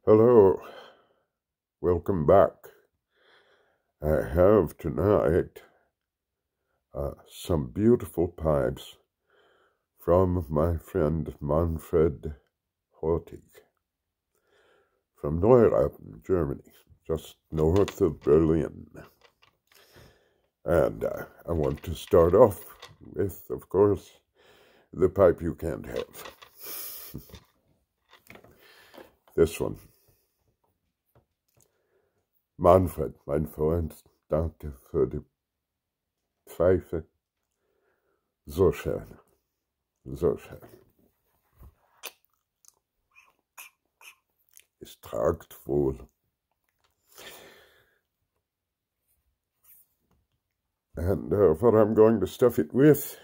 Hello, welcome back. I have tonight some beautiful pipes from my friend Manfred Hortig from Neurath, Germany, just north of Berlin. And I want to start off with, of course, the pipe you can't have. This one. Manfred, mein Freund, danke für die Pfeife. So schön, so schön. Es tragt wohl. And what I'm going to stuff it with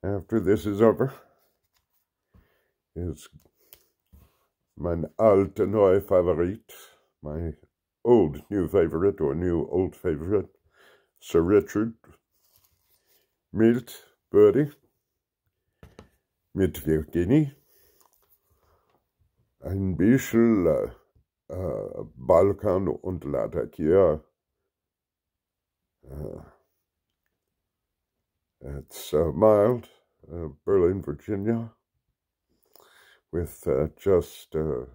after this is over is mein alte neue Favorit, my old new favorite or new old favorite, Sir Richard Milt Birdie mit Virginie, ein bisschen Balkan und Latakia. It's mild, Berlin, Virginia, with just a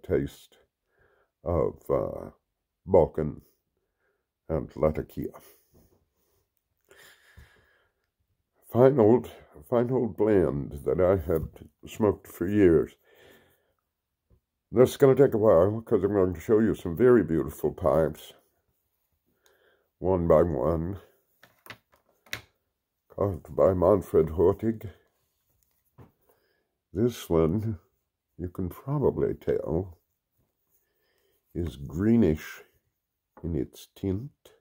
taste of Balkan and Latakia. Fine old blend that I had smoked for years. This is going to take a while because I'm going to show you some very beautiful pipes, one by one, carved by Manfred Hortig. This one, you can probably tell, is greenish in its tint.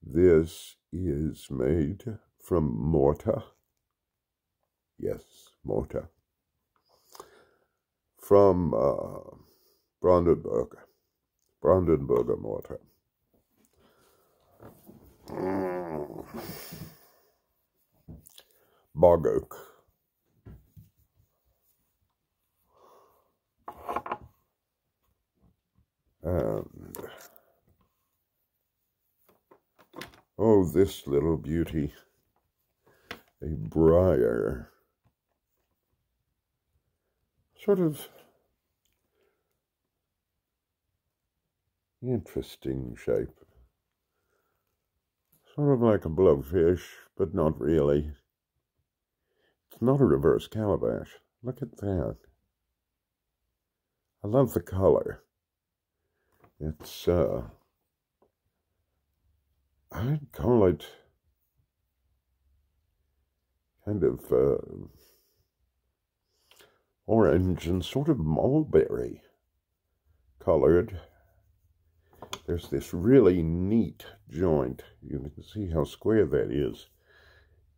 This is made from mortar. Yes, mortar. From Brandenburger mortar. Bog oak. And oh, this little beauty, a briar, sort of interesting shape, sort of like a blowfish, but not really. It's not a reverse calabash. Look at that. I love the color. It's, I'd call it kind of orange and sort of mulberry colored. There's this really neat joint. You can see how square that is.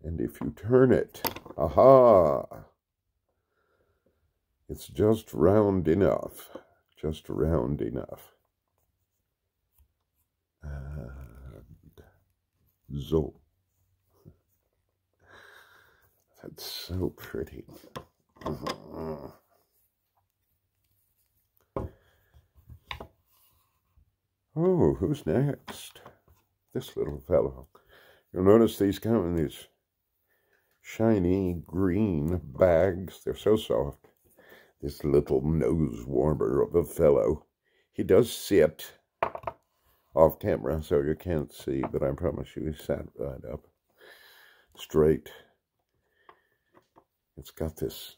And if you turn it, aha! It's just round enough. Just round enough. And so. That's so pretty. Oh, who's next? This little fellow. You'll notice these come in these shiny green bags. They're so soft. This little nose warmer of a fellow. He does sit off camera, so you can't see, but I promise you he sat right up, straight. It's got this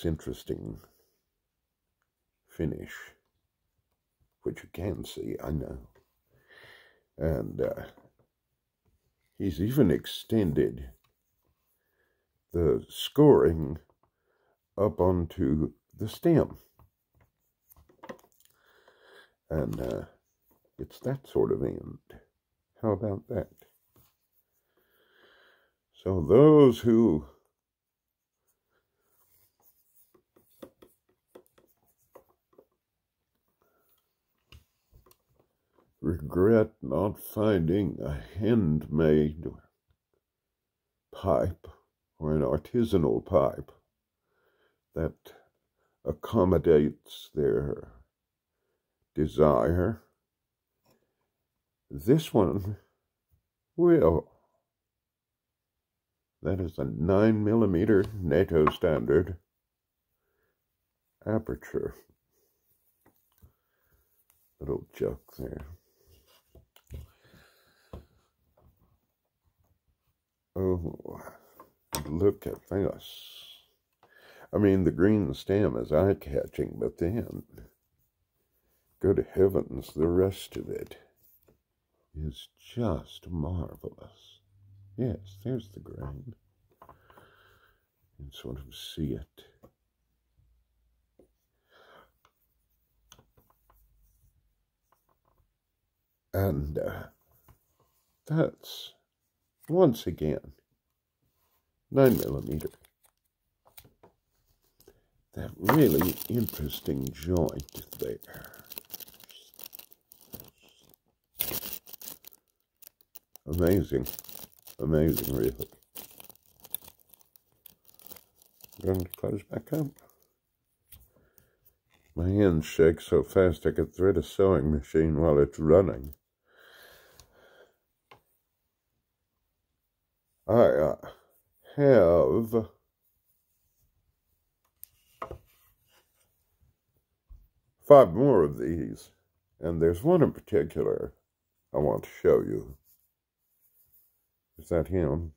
interesting finish, which you can see, I know. And he's even extended the scoring up onto the stem. And it's that sort of end. How about that? So those who regret not finding a handmade pipe or an artisanal pipe that accommodates their desire. This one will. That is a 9mm NATO standard aperture. Little joke there. Oh, look at this. I mean, the green stem is eye-catching, but then, good heavens, the rest of it is just marvelous. Yes, there's the grain. You can sort of see it. And that's, once again, 9mm. That really interesting joint there. Amazing. Amazing, really. I'm going to close back up. My hands shake so fast I could thread a sewing machine while it's running. I have five more of these, and there's one in particular I want to show you. Is that him?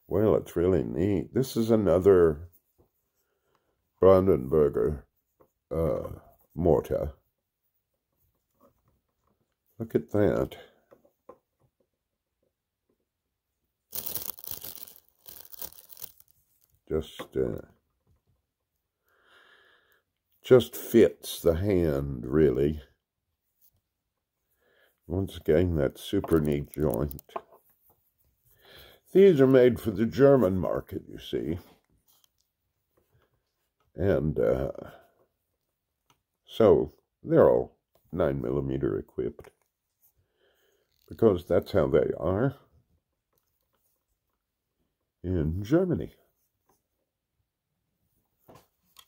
Well, it's really neat. This is another Brandenburger mortar. Look at that. Just fits the hand, really. Once again, that super neat joint. These are made for the German market, you see. And so they're all 9mm equipped, because that's how they are in Germany.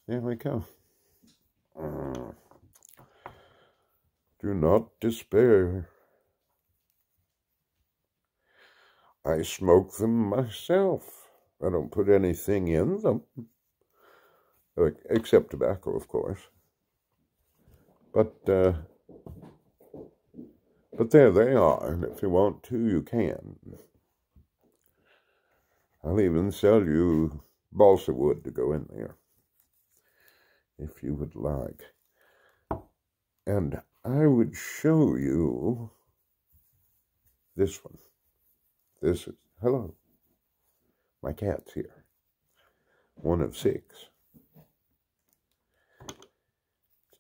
There we go. Do not despair. I smoke them myself. I don't put anything in them, except tobacco, of course. But there they are, and if you want to, you can. I'll even sell you balsa wood to go in there, if you would like. And I would show you this one. This is, hello, my cat's here. One of 6.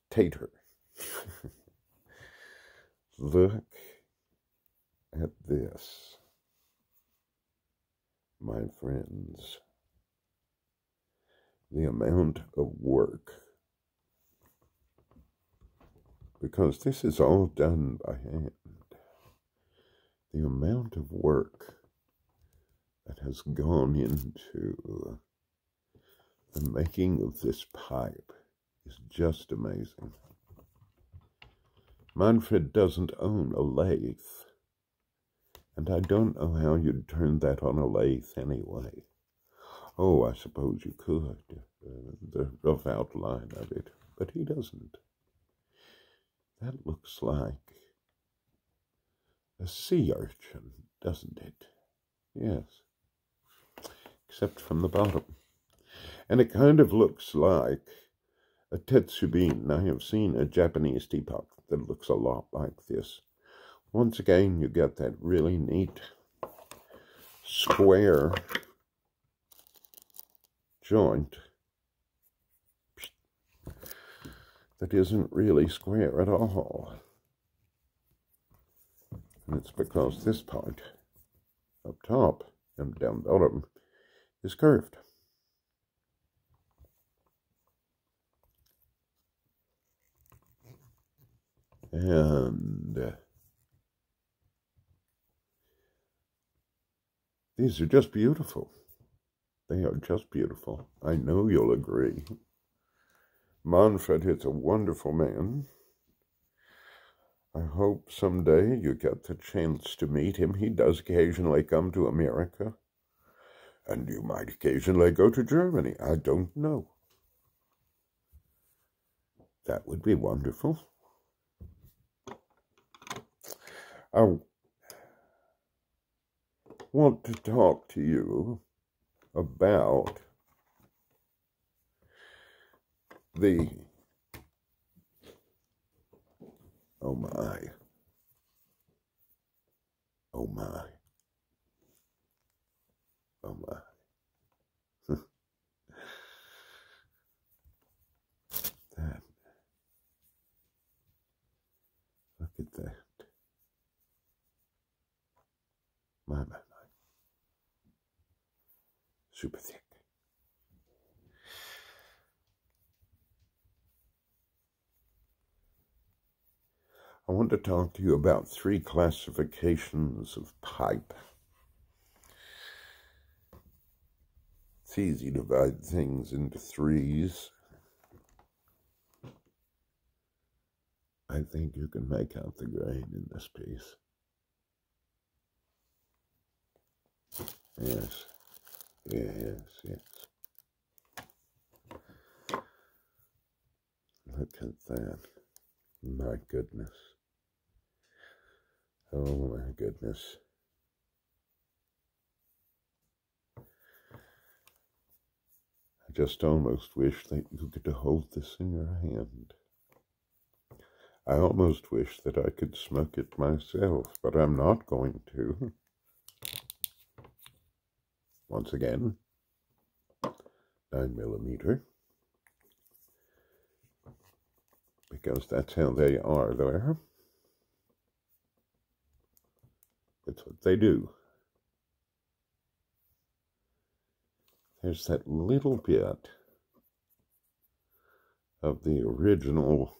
Tater. Look at this, my friends. The amount of work, because this is all done by hand. The amount of work that has gone into the making of this pipe is just amazing. Manfred doesn't own a lathe, and I don't know how you'd turn that on a lathe anyway. Oh, I suppose you could, the rough outline of it, but he doesn't. That looks like a sea urchin, doesn't it? Yes, except from the bottom. And it kind of looks like a tetsubin. I have seen a Japanese teapot that looks a lot like this. Once again, you get that really neat square joint that isn't really square at all. And it's because this part up top and down bottom is curved. And these are just beautiful. They are just beautiful. I know you'll agree. Manfred is a wonderful man. I hope someday you get the chance to meet him. He does occasionally come to America. And you might occasionally go to Germany. I don't know. That would be wonderful. I want to talk to you about the, oh my, oh my, oh my. That, look at that. My. Super thick. I want to talk to you about 3 classifications of pipe. It's easy to divide things into 3s. I think you can make out the grain in this piece. Yes, yes, yes. Look at that. My goodness. Oh my goodness. I just almost wish that you could hold this in your hand. I almost wish that I could smoke it myself, but I'm not going to. Once again, 9mm, because that's how they are there. That's what they do. There's that little bit of the original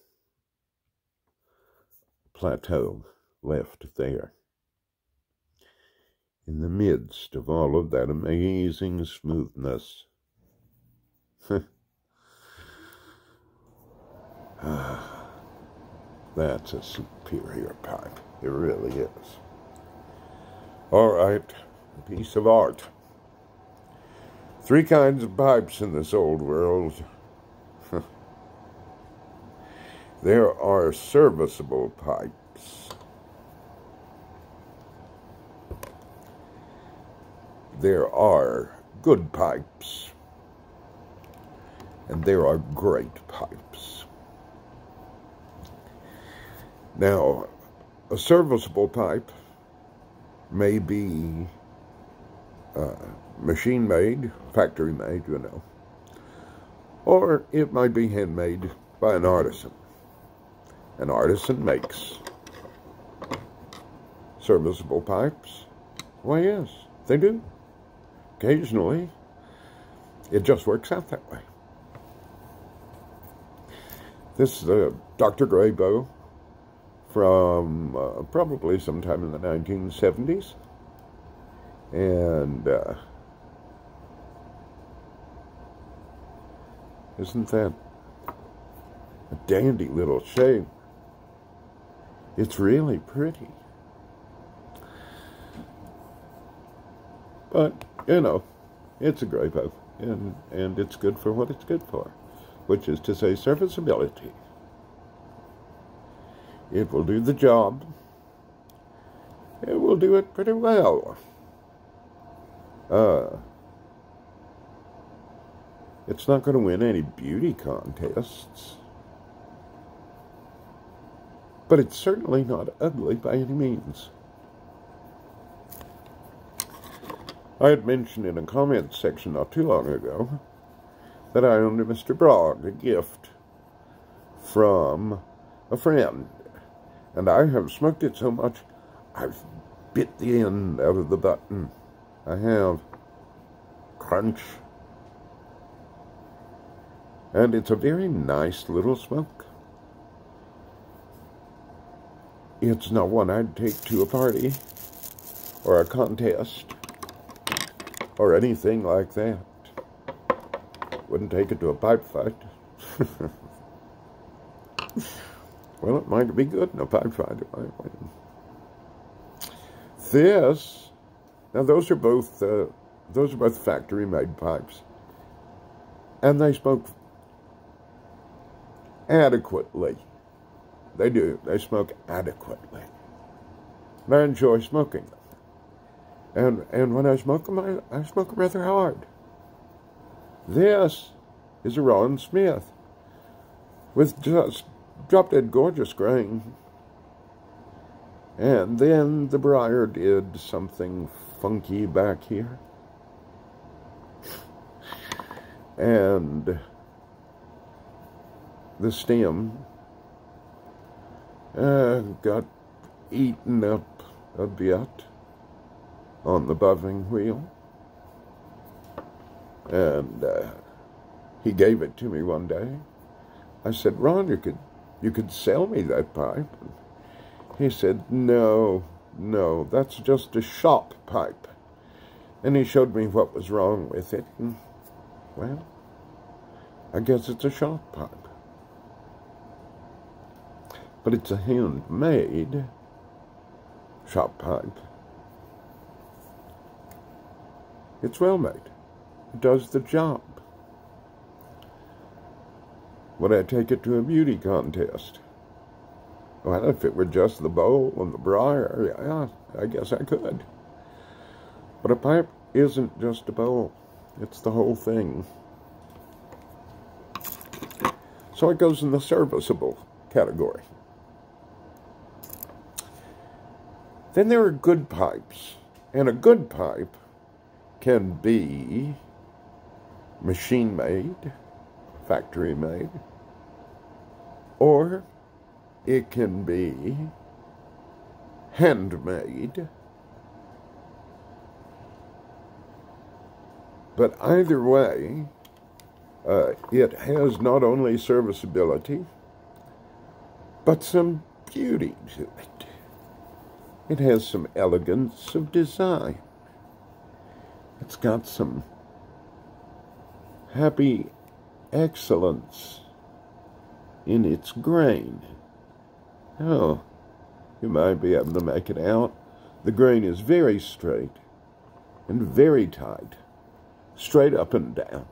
plateau left there, in the midst of all of that amazing smoothness. That's a superior pipe. It really is. All right, a piece of art. 3 kinds of pipes in this old world. There are serviceable pipes. There are good pipes. And there are great pipes. Now, a serviceable pipe may be machine-made, factory-made, you know. Or it might be handmade by an artisan. An artisan makes serviceable pipes. Why, yes, they do. Occasionally, it just works out that way. This is a Dr. Gray bow from probably sometime in the 1970s. And isn't that a dandy little shape? It's really pretty. But, you know, it's a gray bow, and it's good for what it's good for, which is to say serviceability. It will do the job. It will do it pretty well. It's not going to win any beauty contests, but it's certainly not ugly by any means. I had mentioned in a comment section not too long ago that I owned a Mr. Bragg, a gift from a friend, and I have smoked it so much I've bit the end out of the button. I have. Crunch. And it's a very nice little smoke. It's not one I'd take to a party or a contest or anything like that. Wouldn't take it to a pipe fight. Well, it might be good in a pipe finder. This, now those are both factory-made pipes, and they smoke adequately. They do. They smoke adequately. And I enjoy smoking them. And when I smoke them, I smoke them rather hard. This is a Rowan Smith with just drop-dead gorgeous grain. And then the briar did something funky back here. And the stem got eaten up a bit on the buffing wheel. And he gave it to me one day. I said, Ron, you could sell me that pipe. And he said, no, that's just a shop pipe. And he showed me what was wrong with it. And, well, I guess it's a shop pipe. But it's a handmade shop pipe. It's well made. It does the job. Would I take it to a beauty contest? Well, if it were just the bowl and the briar, yeah, I guess I could. But a pipe isn't just a bowl. It's the whole thing. So it goes in the serviceable category. Then there are good pipes. And a good pipe can be machine-made, factory-made, or it can be handmade. But either way, it has not only serviceability, but some beauty to it. It has some elegance of design. It's got some happy excellence in its grain. Oh, you might be able to make it out. The grain is very straight and very tight, straight up and down.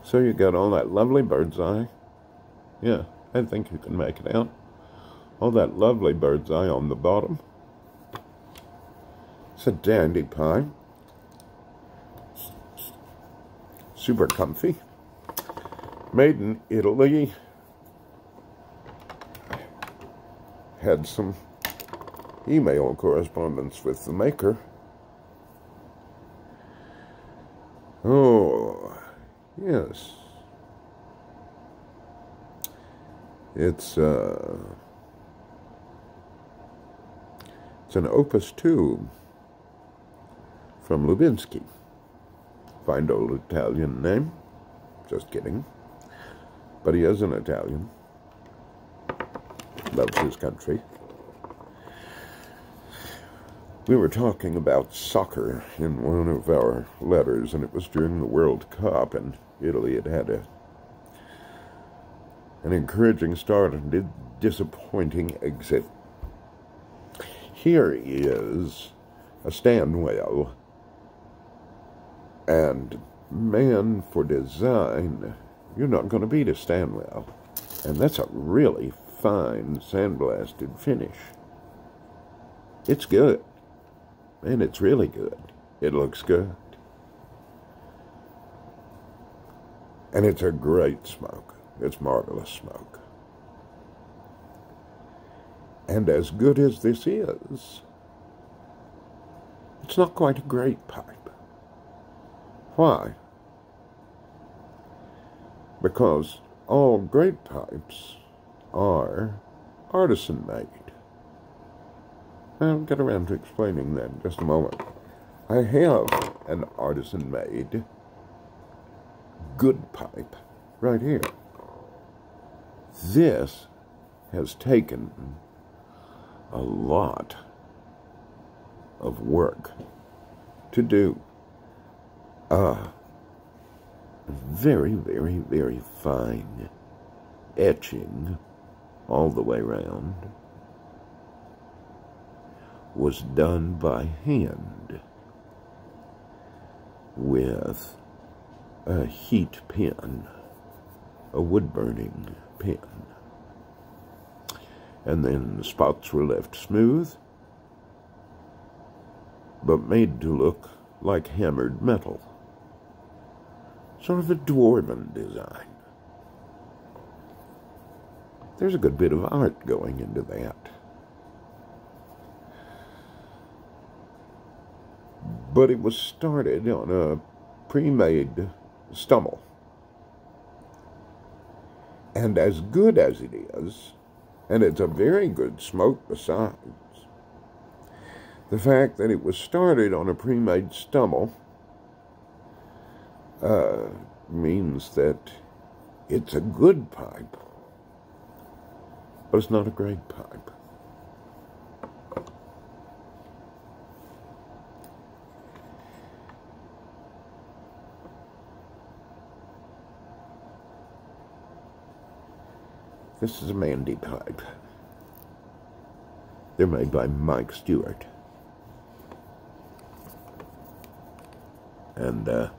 So you got all that lovely bird's eye. Yeah, I think you can make it out. All that lovely bird's eye on the bottom. It's a dandy pipe. Super comfy. Made in Italy. Had some email correspondence with the maker. Oh, yes. It's an Opus tube from Lubinsky. Fine old Italian name. Just kidding. But he is an Italian. Loves his country. We were talking about soccer in one of our letters, and it was during the World Cup, and Italy had had an encouraging start and a disappointing exit. Here is a stand well, and man, for design, you're not going to beat a stand well. And that's a really fine sandblasted finish. It's good. Man, it's really good. It looks good. And it's a great smoke. It's marvelous smoke. And as good as this is, it's not quite a great pipe. Why? Because all great pipes are artisan made. I'll get around to explaining that in just a moment. I have an artisan made good pipe right here. This has taken a lot of work to do. Very, very, very fine etching all the way around was done by hand with a heat pen, a wood-burning pen. And then the spots were left smooth, but made to look like hammered metal. Sort of a dwarven design. There's a good bit of art going into that. But it was started on a pre-made stummel. And as good as it is, and it's a very good smoke besides, the fact that it was started on a pre-made stummel means that it's a good pipe, but it's not a great pipe. This is a Mandy pipe. They're made by Mike Stewart. And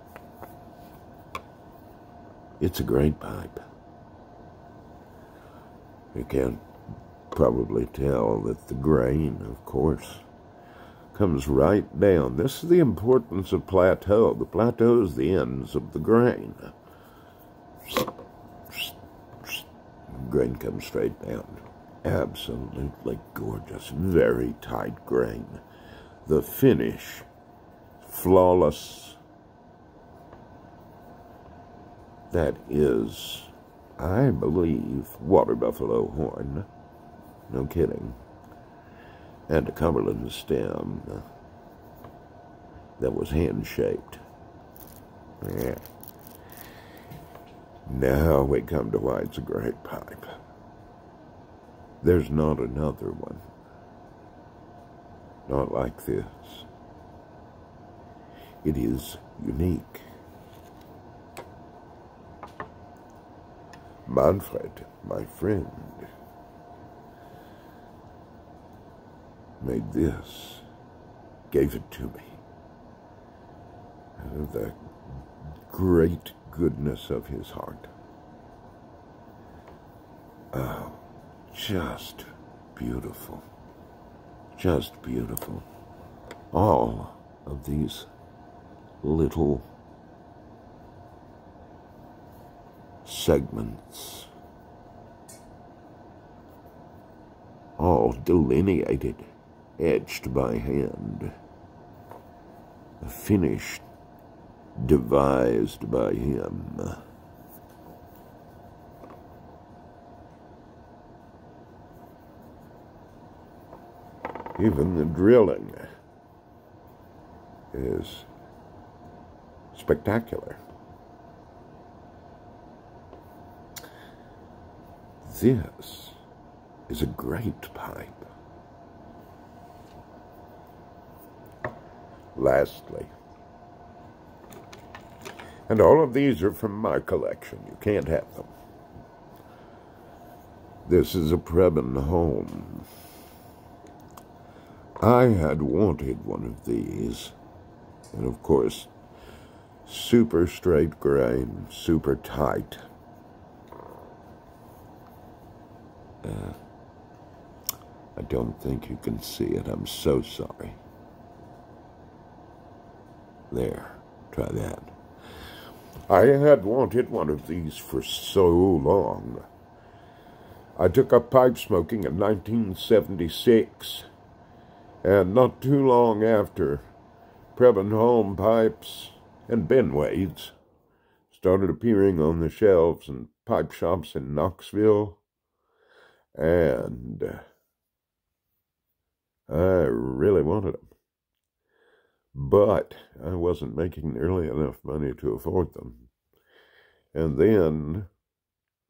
it's a great pipe. You can't probably tell that the grain, of course, comes right down. This is the importance of plateau. The plateau is the ends of the grain. Grain comes straight down. Absolutely gorgeous. Very tight grain. The finish, flawless. That is, I believe, water buffalo horn. No kidding. And a Cumberland stem that was hand-shaped. Yeah. Now we come to why it's a great pipe. There's not another one. Not like this. It is unique. Manfred, my friend, made this, gave it to me. Out of the great goodness of his heart. Oh, just beautiful. Just beautiful. All of these little segments, all delineated, etched by hand, finished, devised by him. Even the drilling is spectacular. This is a great pipe. Lastly, and all of these are from my collection. You can't have them. This is a Preben home. I had wanted one of these. And of course, super straight grain, super tight. I don't think you can see it. I'm so sorry. There, try that. I had wanted one of these for so long. I took up pipe smoking in 1976, and not too long after, Preben home pipes and Benwades started appearing on the shelves in pipe shops in Knoxville, and I really wanted them. But I wasn't making nearly enough money to afford them. And then,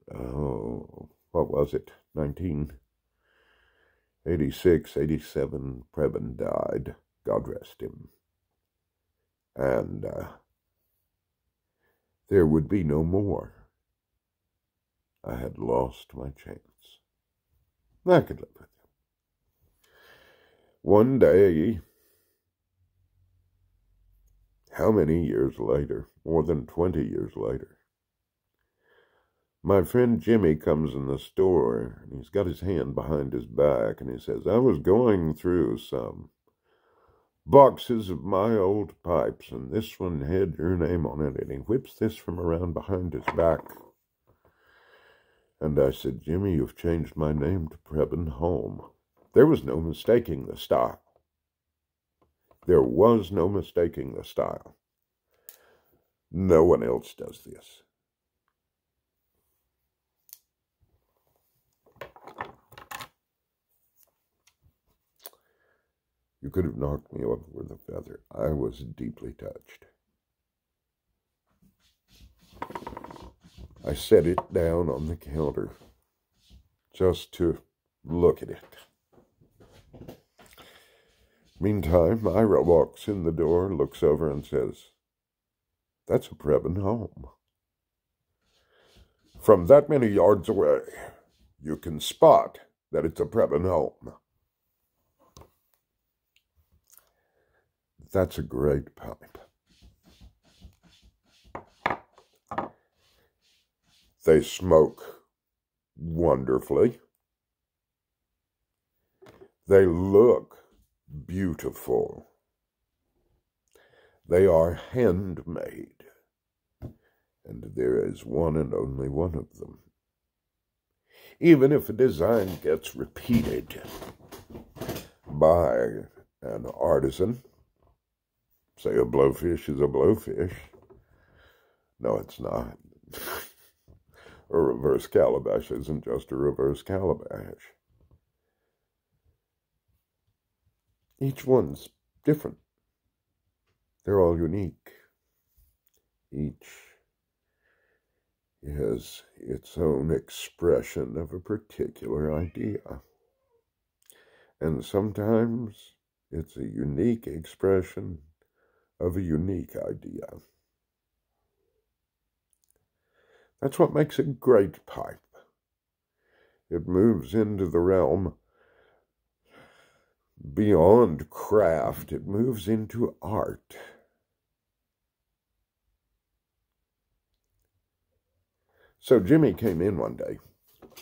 what was it? 1986, 87, Preben died. God rest him. And there would be no more. I had lost my chance. I could live with it. One day, how many years later, more than 20 years later, my friend Jimmy comes in the store, and he's got his hand behind his back, and he says, I was going through some boxes of my old pipes, and this one had your name on it, and he whips this from around behind his back. And I said, Jimmy, you've changed my name to Preben Home. There was no mistaking the style. There was no mistaking the style. No one else does this. You could have knocked me over with a feather. I was deeply touched. I set it down on the counter just to look at it. Meantime, Ira walks in the door, looks over and says, that's a Preben Home. From that many yards away, you can spot that it's a Preben Home. That's a great pipe. They smoke wonderfully. They look beautiful. They are handmade. And there is one and only one of them. Even if a design gets repeated by an artisan, say a blowfish is a blowfish. No, it's not. A reverse calabash isn't just a reverse calabash. Each one's different. They're all unique. Each has its own expression of a particular idea. And sometimes it's a unique expression of a unique idea. That's what makes a great pipe. It moves into the realm beyond craft. It moves into art. So Jimmy came in one day.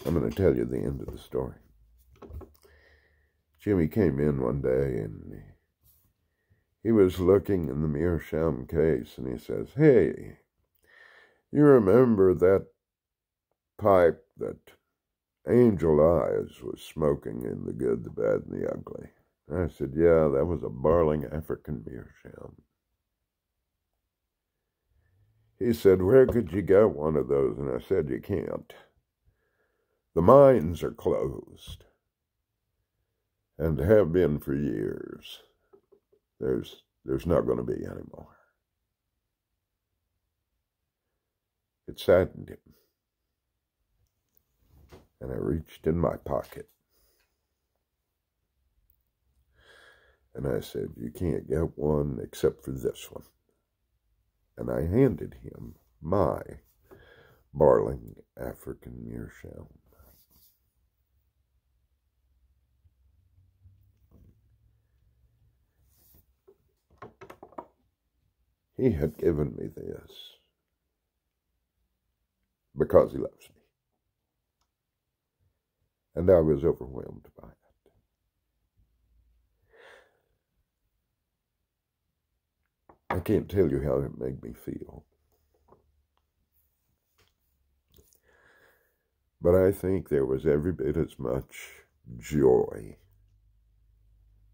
I'm going to tell you the end of the story. Jimmy came in one day and he was looking in the meerschaum case and he says, hey, you remember that pipe that Angel Eyes was smoking in The Good, the Bad, and the Ugly? And I said, yeah, that was a Barling African meerschaum. He said, where could you get one of those? And I said, you can't. The mines are closed and have been for years. There's not going to be any more. It saddened him. And I reached in my pocket. And I said, you can't get one except for this one. And I handed him my Barling African meerschaum. He had given me this because he loves me. And I was overwhelmed by it. I can't tell you how it made me feel. But I think there was every bit as much joy.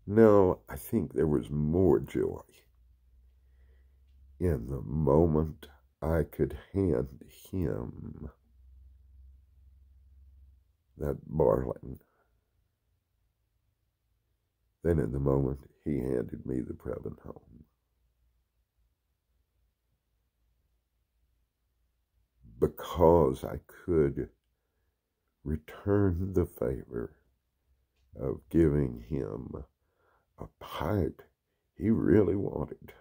No, I think there was more joy in the moment I could hand him that Barling than in the moment he handed me the Preben Home. Because I could return the favor of giving him a pipe he really wanted,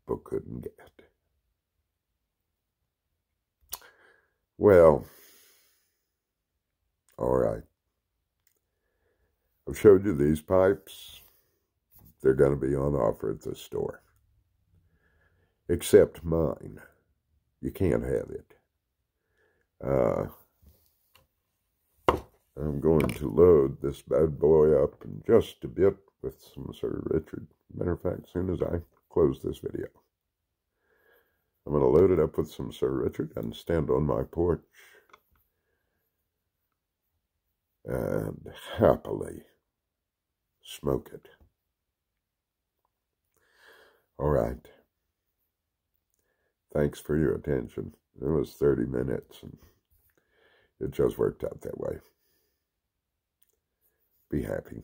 but couldn't get. Well, all right. I've showed you these pipes. They're going to be on offer at the store. Except mine. You can't have it. I'm going to load this bad boy up in just a bit with some Sir Richard. Matter of fact, as soon as I close this video, I'm going to load it up with some Sir Richard and stand on my porch and happily smoke it. All right. Thanks for your attention. It was 30 minutes, and it just worked out that way. Be happy.